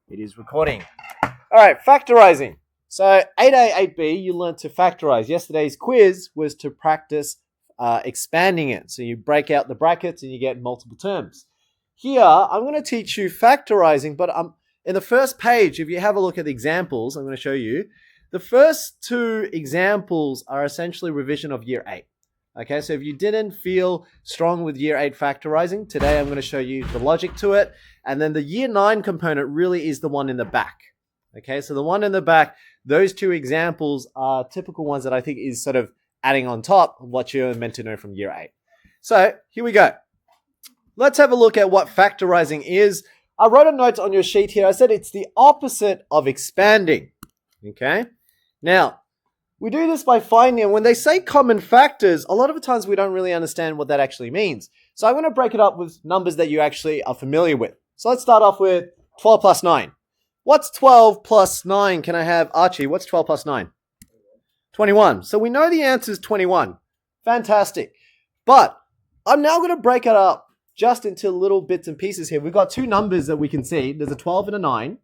It is recording. All right, factorizing. So 8A, 8B, you learned to factorize. Yesterday's quiz was to practice expanding it. So you break out the brackets and you get multiple terms. Here, I'm going to teach you factorizing, but in the first page, if you have a look at the examples, I'm going to show you. The first two examples are essentially revision of year 8. Okay, so if you didn't feel strong with year 8 factorizing, today I'm going to show you the logic to it. And then the year 9 component really is the one in the back. Okay, so the one in the back, those two examples are typical ones that I think is sort of adding on top of what you're meant to know from year 8. So here we go. Let's have a look at what factorizing is. I wrote a note on your sheet here. I said it's the opposite of expanding. Okay, now we do this by finding, when they say common factors, a lot of the times we don't really understand what that actually means. So I'm going to break it up with numbers that you actually are familiar with. So let's start off with 12 plus 9. What's 12 plus 9? Can I have Archie? What's 12 plus 9? 21. So we know the answer is 21. Fantastic. But I'm now going to break it up just into little bits and pieces here. We've got two numbers that we can see. There's a 12 and a 9.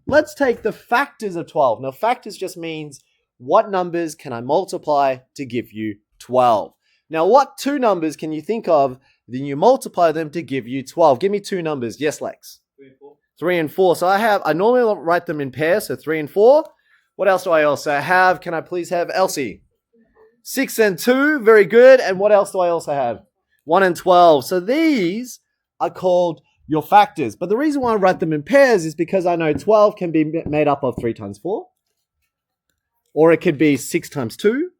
Let's take the factors of 12. Now, factors just means what numbers can I multiply to give you 12? Now, what two numbers can you think of, then you multiply them to give you 12? Give me two numbers. Yes, Lex? 3 and 4. 3 and 4. So I normally write them in pairs, so 3 and 4. What else do I also have? Can I please have Elsie? 6 and 2. Very good. And what else do I also have? 1 and 12. So these are called your factors. But the reason why I write them in pairs is because I know 12 can be made up of 3 times 4. Or it could be 6 times 2.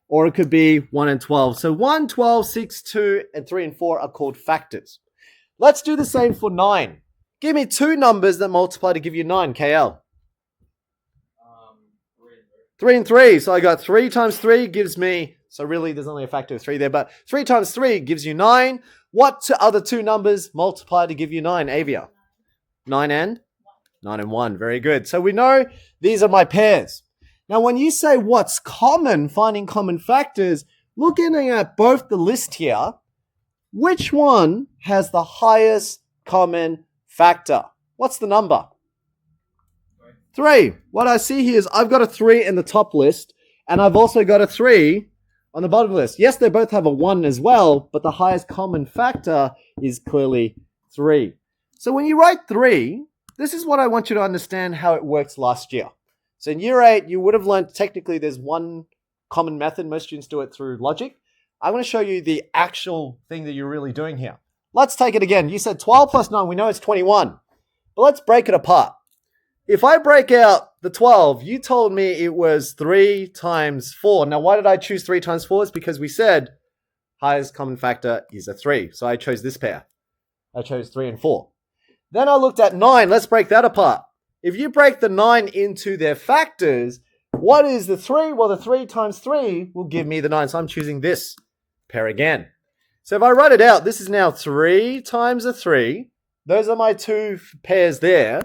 Or it could be 1 and 12. So 1, 12, 6, 2, and 3 and 4 are called factors. Let's do the same for 9. Give me two numbers that multiply to give you 9, KL. 3 and 3. So I got 3 times 3 gives me, so really there's only a factor of 3 there, but 3 times 3 gives you 9. What other two numbers multiply to give you 9, Avia? 9 and 1. Very good. So we know these are my pairs. Now, when you say what's common, finding common factors, looking at both the list here, which one has the highest common factor? What's the number? 3. What I see here is I've got a 3 in the top list, and I've also got a 3 on the bottom list. Yes, they both have a 1 as well, but the highest common factor is clearly 3. So when you write 3, this is what I want you to understand how it works last year. So in year 8, you would have learned technically there's one common method. Most students do it through logic. I'm going to show you the actual thing that you're really doing here. Let's take it again. You said 12 plus 9. We know it's 21. But let's break it apart. If I break out the 12, you told me it was 3 times 4. Now, why did I choose 3 times 4? It's because we said highest common factor is a 3. So I chose this pair. I chose 3 and 4. Then I looked at 9. Let's break that apart. If you break the 9 into their factors, what is the 3? Well, the 3 times 3 will give me the 9. So I'm choosing this pair again. So if I write it out, this is now 3 times a 3. Those are my two pairs there.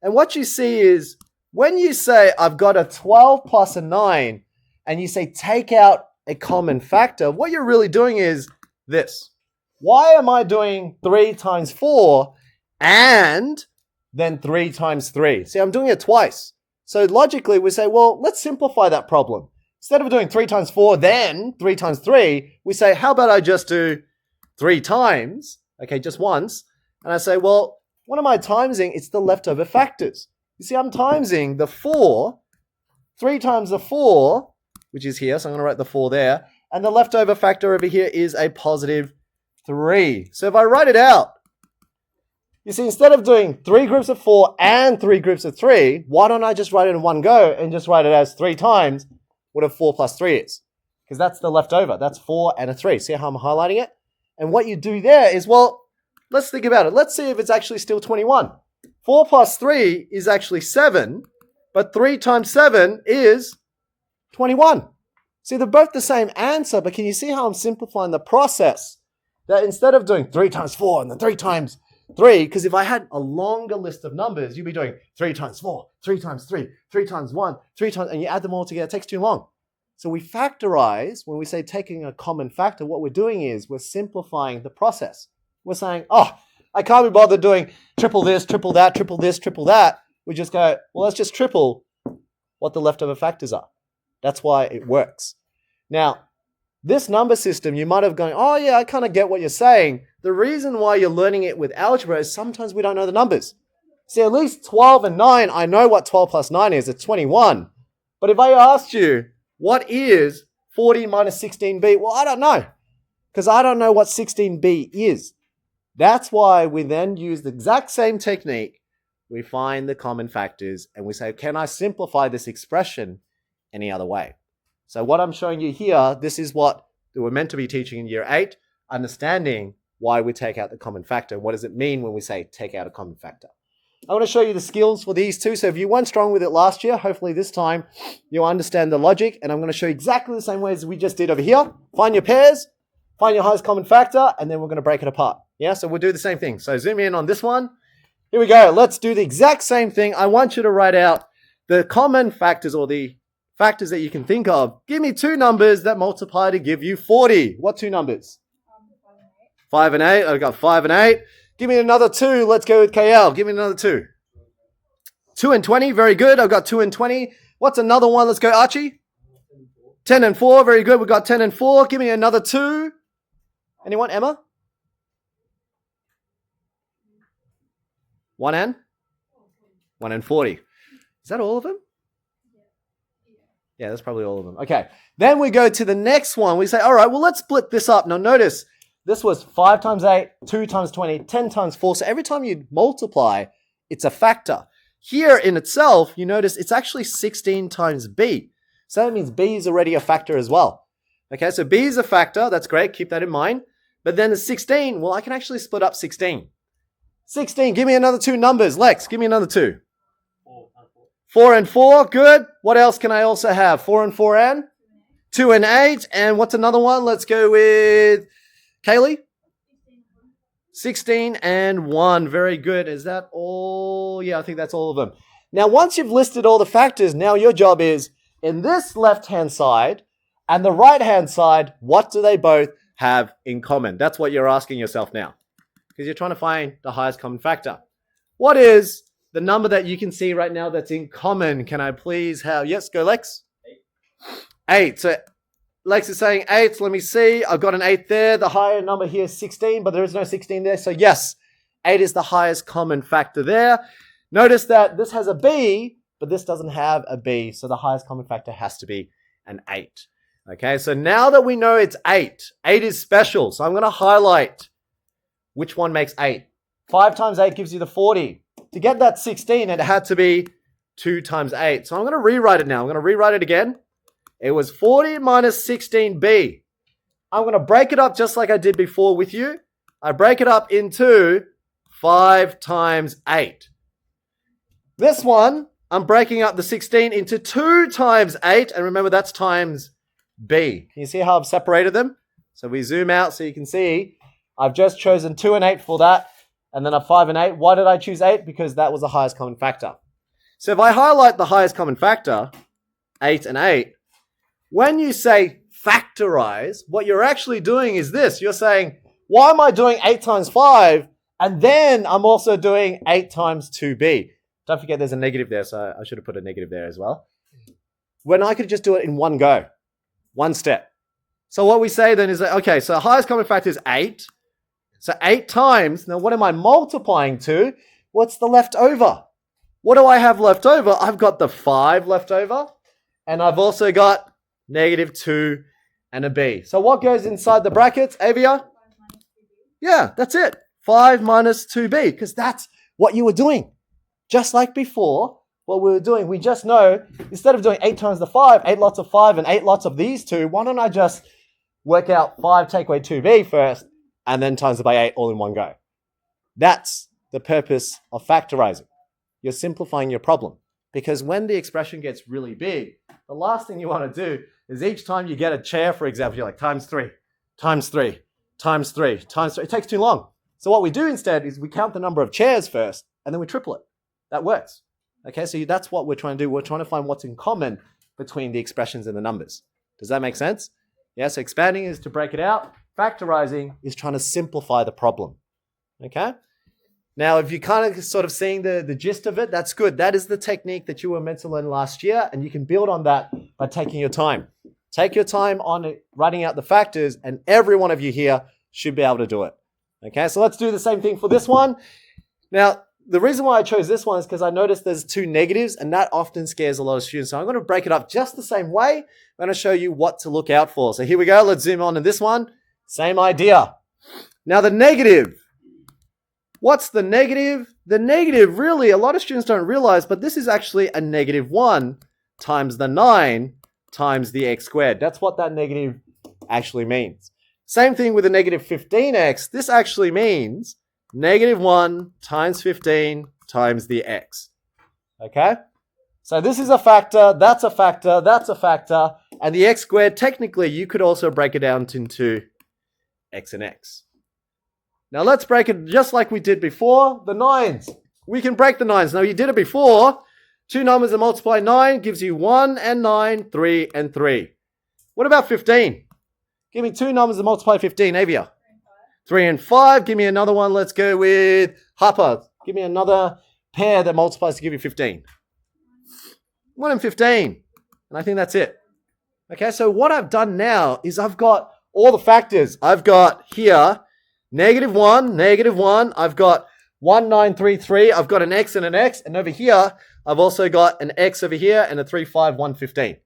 And what you see is when you say I've got a 12 plus a 9 and you say take out a common factor, what you're really doing is this. Why am I doing 3 times 4 and then 3 times 3? See, I'm doing it twice. So logically, we say, well, let's simplify that problem. Instead of doing 3 times 4, then 3 times 3, we say, how about I just do 3 times, okay, just once. And I say, well, what am I timesing? It's the leftover factors. You see, I'm timesing the 4, 3 times the 4, which is here, so I'm going to write the 4 there. And the leftover factor over here is a positive 3. So if I write it out, you see, instead of doing 3 groups of 4 and 3 groups of 3, why don't I just write it in one go and just write it as 3 times what a 4 plus 3 is? Because that's the leftover. That's 4 and a 3. See how I'm highlighting it? And what you do there is, well, let's think about it. Let's see if it's actually still 21. 4 plus 3 is actually 7, but 3 times 7 is 21. See, they're both the same answer, but can you see how I'm simplifying the process? That instead of doing 3 times 4 and then 3 times 3, because if I had a longer list of numbers, you'd be doing 3 times 4, 3 times 3, 3 times 1, 3 times, and you add them all together. It takes too long. So we factorize, when we say taking a common factor, what we're doing is we're simplifying the process. We're saying, oh, I can't be bothered doing triple this, triple that, triple this, triple that. We just go, well, let's just triple what the leftover factors are. That's why it works. Now, this number system, you might have gone, oh yeah, I kind of get what you're saying. The reason why you're learning it with algebra is sometimes we don't know the numbers. See, at least 12 and 9, I know what 12 plus 9 is. It's 21. But if I asked you, what is 40 minus 16b? Well, I don't know. Because I don't know what 16b is. That's why we then use the exact same technique. We find the common factors and we say, can I simplify this expression any other way? So what I'm showing you here, this is what we're meant to be teaching in year 8, understanding why we take out the common factor. What does it mean when we say take out a common factor? I want to show you the skills for these two. So if you weren't strong with it last year, hopefully this time you'll understand the logic. And I'm going to show you exactly the same way as we just did over here. Find your pairs, find your highest common factor, and then we're going to break it apart. Yeah, so we'll do the same thing. So zoom in on this one. Here we go. Let's do the exact same thing. I want you to write out the common factors or the factors that you can think of. Give me two numbers that multiply to give you 40. What two numbers? 5 and 8. I've got 5 and 8. Give me another 2. Let's go with KL. Give me another 2. 2 and 20. Very good. I've got 2 and 20. What's another one? Let's go, Archie. 10 and 4. Very good. We've got 10 and 4. Give me another 2. Anyone? Emma? 1 and? 1 and 40. Is that all of them? Yeah, that's probably all of them. Okay. Then we go to the next one. We say, all right, well, let's split this up. Now notice, this was 5 times 8, 2 times 20, 10 times 4. So every time you multiply, it's a factor. Here in itself, you notice it's actually 16 times b. So that means b is already a factor as well. Okay, so b is a factor. That's great. Keep that in mind. But then the 16, well, I can actually split up 16. 16, give me another 2 numbers. Lex, give me another 2. 4 and 4, good. What else can I also have? 4 and 4 and? 2 and 8. And what's another one? Let's go with Kaylee? 16 and 1. Very good. Is that all? Yeah, I think that's all of them. Now, once you've listed all the factors, now your job is, in this left-hand side and the right-hand side, what do they both have in common? That's what you're asking yourself now. Because you're trying to find the highest common factor. What is the number that you can see right now that's in common? Can I please have... Yes, go Lex. 8. So Lex is saying 8. Let me see. I've got an 8 there. The higher number here is 16, but there is no 16 there. So yes, 8 is the highest common factor there. Notice that this has a B, but this doesn't have a B. So the highest common factor has to be an 8. Okay, so now that we know it's 8, 8 is special. So I'm going to highlight which one makes 8. 5 times 8 gives you the 40. To get that 16, it had to be 2 times 8. So I'm going to rewrite it now. I'm going to rewrite it again. It was 40 minus 16b. I'm going to break it up just like I did before with you. I break it up into 5 times 8. This one, I'm breaking up the 16 into 2 times 8. And remember, that's times b. Can you see how I've separated them? So we zoom out so you can see I've just chosen 2 and 8 for that. And then a 5 and 8. Why did I choose 8? Because that was the highest common factor. So if I highlight the highest common factor, 8 and 8, when you say factorize, what you're actually doing is this. You're saying, why am I doing 8 times 5? And then I'm also doing 8 times 2b. Don't forget there's a negative there, so I should have put a negative there as well. When I could just do it in one go, one step. So what we say then is that, okay, so highest common factor is 8. So 8 times, now what am I multiplying to? What's the leftover? What do I have left over? I've got the 5 left over, and I've also got negative 2 and a b. So what goes inside the brackets, Avia? Yeah, that's it. 5 minus 2b, because that's what you were doing. Just like before, what we were doing, we just know, instead of doing 8 times the 5, 8 lots of 5 and 8 lots of these two, why don't I just work out 5 take away 2b first, and then times it by 8 all in one go. That's the purpose of factorizing. You're simplifying your problem. Because when the expression gets really big, the last thing you want to do is each time you get a chair, for example, you're like, times 3, times 3, times 3, times 3. It takes too long. So what we do instead is we count the number of chairs first, and then we triple it. That works. Okay, so that's what we're trying to do. We're trying to find what's in common between the expressions and the numbers. Does that make sense? Yeah, so expanding is to break it out. Factorizing is trying to simplify the problem. Okay? Now, if you're kind of sort of seeing the gist of it, that's good. That is the technique that you were meant to learn last year, and you can build on that by taking your time. Take your time on it, writing out the factors, and every one of you here should be able to do it. Okay, so let's do the same thing for this one. Now, the reason why I chose this one is because I noticed there's two negatives, and that often scares a lot of students. So I'm going to break it up just the same way. I'm going to show you what to look out for. So here we go. Let's zoom on to this one. Same idea. Now, the negative. What's the negative? The negative, really, a lot of students don't realize, but this is actually a -1 times the 9 times the x squared. That's what that negative actually means. Same thing with the -15x. This actually means -1 times 15 times the x. Okay? So this is a factor, that's a factor, that's a factor, and the x squared, technically, you could also break it down into x and x. Now let's break it just like we did before, the 9s. We can break the 9s. Now you did it before. Two numbers that multiply 9 gives you 1 and 9, 3 and 3. What about 15? Give me two numbers that multiply 15, Avia. 3 and 5. Give me another one. Let's go with Harper. Give me another pair that multiplies to give you 15. 1 and 15. And I think that's it. Okay, so what I've done now is I've got all the factors. I've got here -1, -1. I've got 1, 9, 3, 3. I've got an x and an x. And over here, I've also got an x over here and a 3, 5, 1, 15.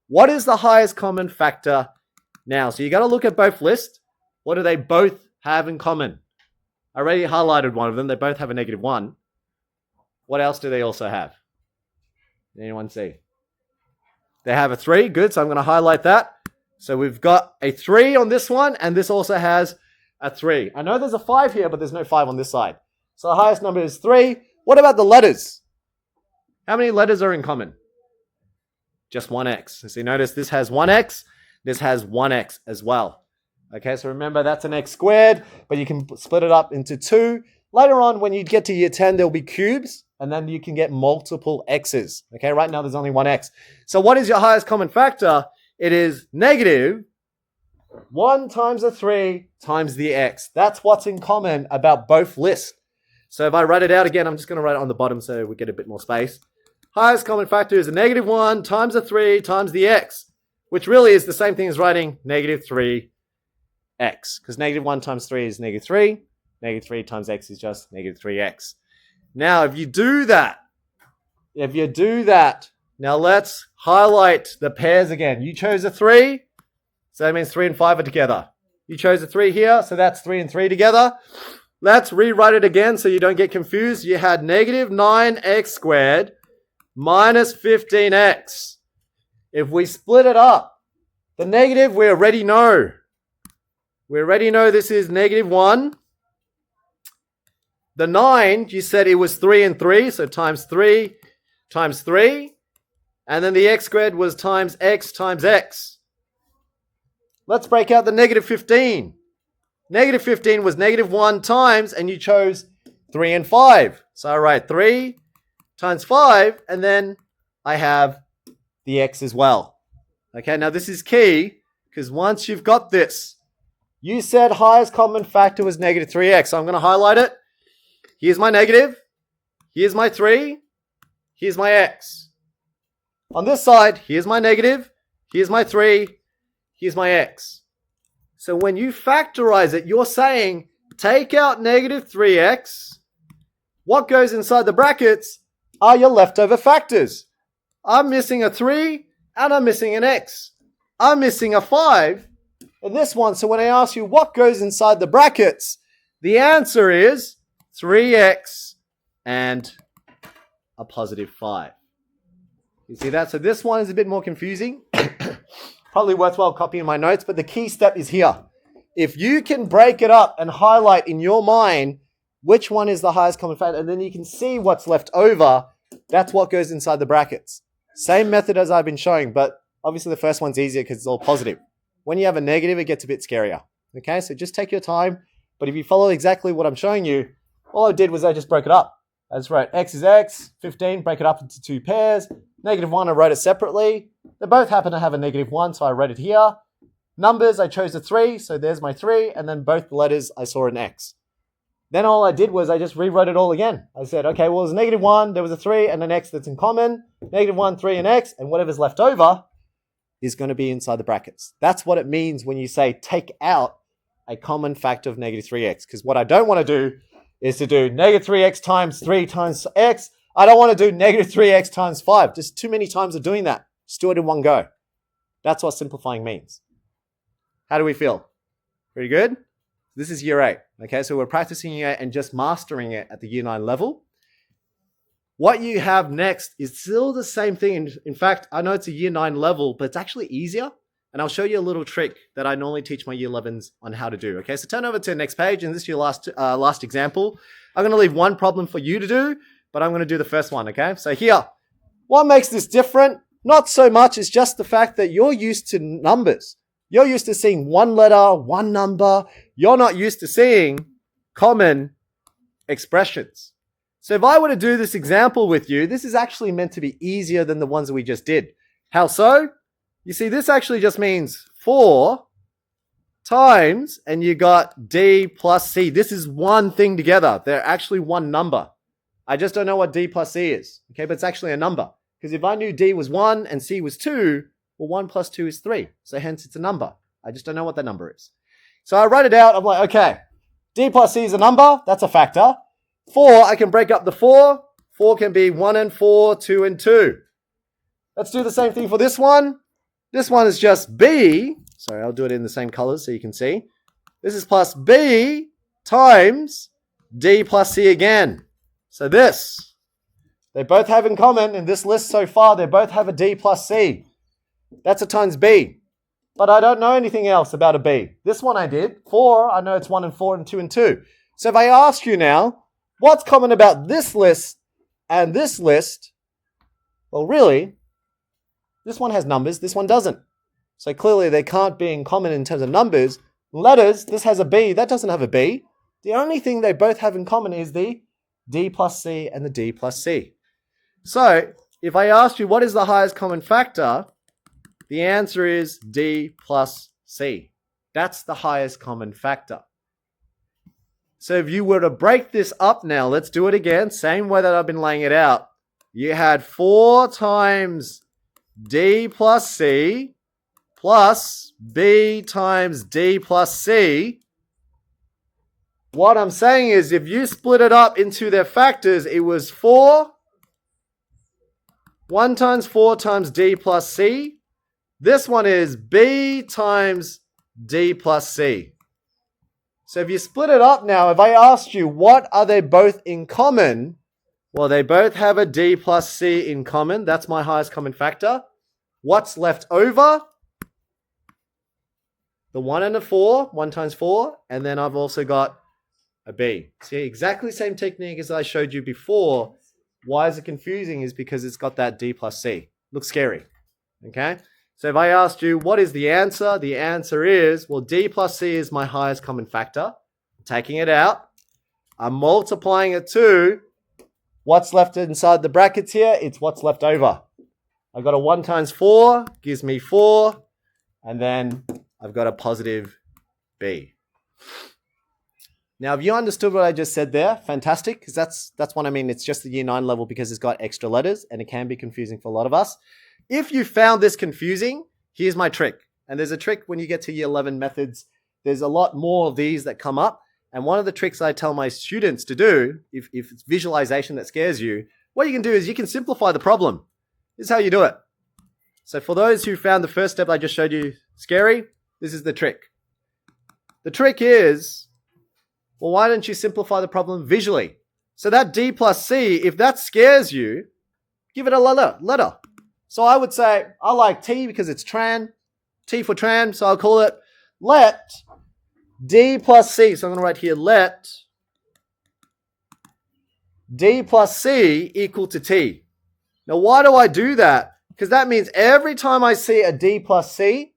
What is the highest common factor now? So you got to look at both lists. What do they both have in common? I already highlighted one of them. They both have a -1. What else do they also have? Anyone see? They have a 3. Good. So I'm going to highlight that. So we've got a 3 on this one. And this also has a 3. I know there's a 5 here, but there's no 5 on this side. So the highest number is 3. What about the letters? How many letters are in common? Just 1x. So you notice this has 1x. This has 1x as well. Okay, so remember that's an x squared, but you can split it up into 2. Later on, when you get to year 10, there'll be cubes, and then you can get multiple x's. Okay, right now there's only 1x. So what is your highest common factor? It is -1 times the 3 times the x. That's what's in common about both lists. So if I write it out again, I'm just going to write it on the bottom so we get a bit more space. Highest common factor is a -1 times the 3 times the x, which really is the same thing as writing -3x, because -1 times 3 is -3. -3 times x is just -3x. Now, if you do that, now let's highlight the pairs again. You chose a 3, so that means 3 and 5 are together. You chose a 3 here, so that's 3 and 3 together. Let's rewrite it again so you don't get confused. You had -9x squared minus 15x. If we split it up, the negative we already know. We already know this is -1. The 9, you said it was 3 and 3, so times 3 times 3. And then the x squared was times x times x. Let's break out the -15. -15 was -1 times, and you chose 3 and 5. So I write 3 times 5, and then I have the x as well. Okay, now this is key, because once you've got this, you said highest common factor was -3x. So I'm going to highlight it. Here's my negative. Here's my 3. Here's my x. On this side, here's my negative. Here's my 3. Here's my x. So when you factorize it, you're saying, take out -3x. What goes inside the brackets are your leftover factors. I'm missing a 3 and I'm missing an x. I'm missing a 5 in this one. So when I ask you what goes inside the brackets, the answer is 3x and a +5. You see that? So this one is a bit more confusing. Probably worthwhile copying my notes, but the key step is here. If you can break it up and highlight in your mind which one is the highest common factor, and then you can see what's left over, that's what goes inside the brackets. Same method as I've been showing, but obviously the first one's easier because it's all positive. When you have a negative, it gets a bit scarier. Okay, so just take your time, but if you follow exactly what I'm showing you, all I did was I just broke it up. I just wrote x is x, 15, break it up into 2 pairs. -1, I wrote it separately. They both happen to have a -1, so I wrote it here. Numbers, I chose a 3, so there's my 3, and then both letters, I saw an x. Then all I did was I just rewrote it all again. I said, okay, well, there's -1, there was a 3, and an x that's in common. -1, 3, and x, and whatever's left over is going to be inside the brackets. That's what it means when you say take out a common factor of -3x. Because what I don't want to do is to do -3x times 3 times x. I don't want to do -3x times 5. Just too many times of doing that. Just do it in one go. That's what simplifying means. How do we feel? Pretty good? This is year 8. Okay, so we're practicing year 8 and just mastering it at the year 9 level. What you have next is still the same thing. In fact, I know it's a year 9 level, but it's actually easier. And I'll show you a little trick that I normally teach my year 11s on how to do. Okay, so turn over to the next page, and this is your last example. I'm going to leave one problem for you to do, but I'm going to do the first one, okay? So here, what makes this different? Not so much, it's just the fact that you're used to numbers. You're used to seeing one letter, one number. You're not used to seeing common expressions. So if I were to do this example with you, this is actually meant to be easier than the ones that we just did. How so? You see, this actually just means 4 times, and you got D plus C. This is one thing together. They're actually one number. I just don't know what D plus C is, okay? But it's actually a number. Because if I knew D was 1 and C was 2, well, 1 plus 2 is 3. So hence it's a number. I just don't know what that number is. So I write it out. I'm like, okay, D plus C is a number. That's a factor. 4, I can break up the 4. 4 can be 1 and 4, 2 and 2. Let's do the same thing for this one. This one is just B. Sorry, I'll do it in the same colors so you can see. This is plus B times D plus C again. So this, they both have in common in this list so far, they both have a D plus C. That's a times B. But I don't know anything else about a B. This one I did. 4, I know it's 1 and 4 and 2 and 2. So if I ask you now, what's common about this list and this list? Well, really, this one has numbers, this one doesn't. So clearly they can't be in common in terms of numbers. Letters, this has a B, that doesn't have a B. The only thing they both have in common is the D plus C and the D plus C. So if I asked you what is the highest common factor, the answer is D plus C. That's the highest common factor. So if you were to break this up now, let's do it again, same way that I've been laying it out. You had 4 times D plus C plus B times D plus C. What I'm saying is if you split it up into their factors, it was 4, 1 times 4 times D plus C. This one is B times D plus C. So if you split it up now, if I asked you what are they both in common, well, they both have a D plus C in common. That's my highest common factor. What's left over? The 1 and a 4, 1 times 4, and then I've also got a B. See, exactly the same technique as I showed you before. Why is it confusing? Is because it's got that D plus C. Looks scary, okay? So if I asked you, what is the answer is, well, D plus C is my highest common factor. I'm taking it out. I'm multiplying it to what's left inside the brackets here. It's what's left over. I've got a 1 times 4, gives me 4. And then I've got a positive B. Now, if you understood what I just said there, fantastic, because that's what I mean. It's just the year 9 level because it's got extra letters, and it can be confusing for a lot of us. If you found this confusing, here's my trick. And there's a trick when you get to year 11 methods. There's a lot more of these that come up. And one of the tricks I tell my students to do, if it's visualization that scares you, what you can do is you can simplify the problem. This is how you do it. So for those who found the first step I just showed you scary, this is the trick. The trick is, well, why don't you simplify the problem visually? So that D plus C, if that scares you, give it a letter. So I would say, I like T because it's Tran. T for Tran, so I'll call it let D plus C. So I'm going to write here, let D plus C equal to T. Now, why do I do that? Because that means every time I see a D plus C,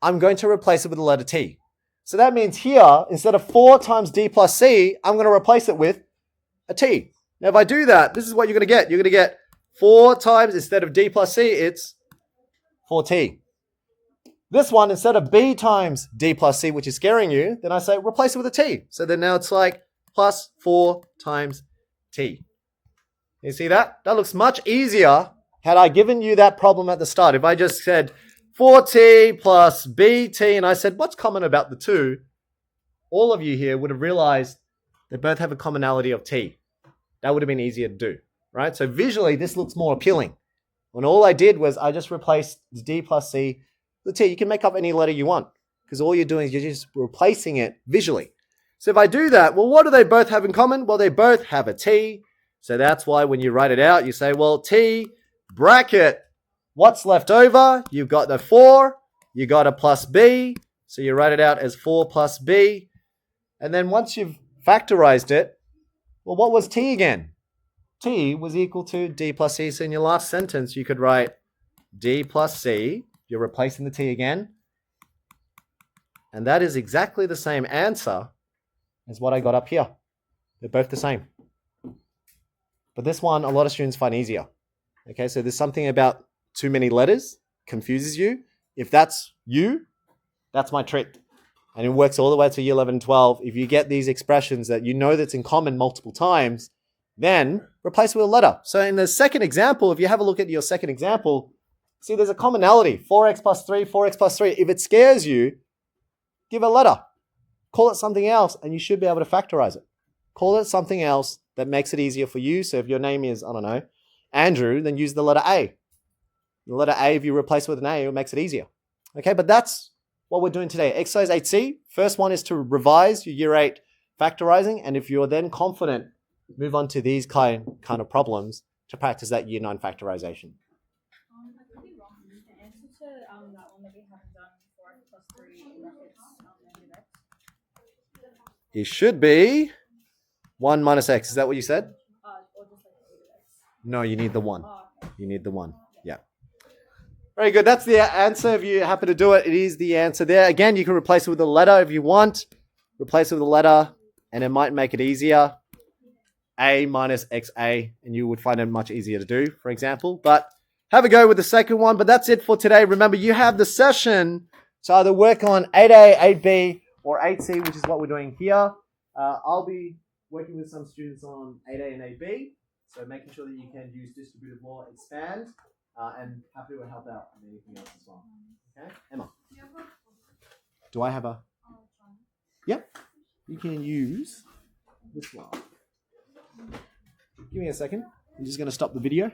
I'm going to replace it with the letter T. So that means here, instead of 4 times D plus C, I'm going to replace it with a T. Now, if I do that, this is what you're going to get. You're going to get 4 times, instead of D plus C, it's 4T. This one, instead of B times D plus C, which is scaring you, then I say replace it with a T. So then now it's like plus 4 times t. You see that? That looks much easier had I given you that problem at the start. If I just said 4t plus bt, and I said, what's common about the two? All of you here would have realized they both have a commonality of t. That would have been easier to do, right? So visually, this looks more appealing. When all I did was I just replaced the d plus c with t. You can make up any letter you want because all you're doing is you're just replacing it visually. So if I do that, well, what do they both have in common? Well, they both have a t. So that's why when you write it out, you say, well, t bracket, what's left over? You've got the 4, you got a plus b, so you write it out as 4 plus b. And then once you've factorized it, well, what was t again? T was equal to d plus c. So in your last sentence, you could write d plus c. You're replacing the t again. And that is exactly the same answer as what I got up here. They're both the same. But this one, a lot of students find easier. Okay, so there's something about too many letters, confuses you. If that's you, that's my trick. And it works all the way to year 11 and 12. If you get these expressions that you know that's in common multiple times, then replace it with a letter. So in the second example, if you have a look at your second example, see there's a commonality, 4x plus 3, 4x plus 3. If it scares you, give a letter. Call it something else, and you should be able to factorize it. Call it something else that makes it easier for you. So if your name is, I don't know, Andrew, then use the letter A. The letter A, if you replace it with an A, it makes it easier. Okay, but that's what we're doing today. Exercise 8C, first one is to revise your year 8 factorizing, and if you're then confident, move on to these kind of problems to practice that year 9 factorization. I could be wrong. The answer to that one that we haven't done, 4x plus 3 brackets negative x. It should be 1 minus x. Is that what you said? Or just like negative x. No, you need the 1. Oh, okay. You need the 1. Yeah. Very good. That's the answer. If you happen to do it, it is the answer there. Again, you can replace it with a letter if you want. Replace it with a letter, and it might make it easier. A minus XA, and you would find it much easier to do, for example. But have a go with the second one. But that's it for today. Remember, you have the session to either work on 8A, 8B, or 8C, which is what we're doing here. I'll be working with some students on 8A and 8B. So making sure that you can use distributive law, expand, and happy to help out on anything else as well. Okay, Emma. Do I have a? Yep. You can use this one. Give me a second. I'm just going to stop the video.